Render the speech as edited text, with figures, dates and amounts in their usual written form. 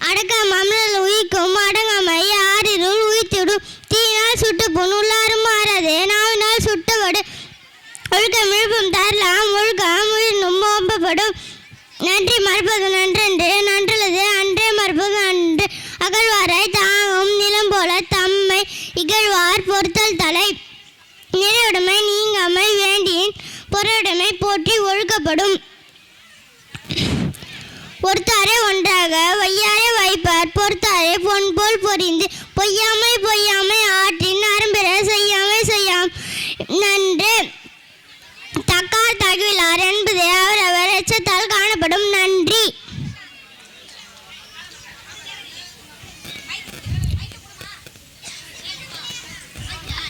அடக்கம் அமரல் உயிக்கும் அடங்காமை ஆறிருள் உயிர்த்திடும் தீயினால் சுட்டு புண் உள்ளாரும் மாறாதே நாவினால் சுட்டவடு ஒழுக்கம் இழுப்பும் தரலாம் ஒழுக்கம் உயிர்னும் ஓம்பப்படும் நன்றி மறுப்பது நன்றன்று நன்றல்லது அன்றே மறுப்பது அன்று அகழ்வாரை தாங்கும் நிலம் போல தம்மை இகழ்வார் பொறுத்தல் தலை நிறைவுடைமை நீங்காமை வேண்டியின் பொருளுடைமை போற்றி ஒழுக்கப்படும் பொறுத்தாரே ஒன்றாக வையாரே வைப்பார் பொறுத்தாரே பொன் போல் பொறிந்து பொய்யாமை ஆற்றின் அரும்பெற செய்யாம் நன்று தக்கார் தகவிலார் என்பதே அவரவர் எச்சத்தால் காணப்படும் நன்றி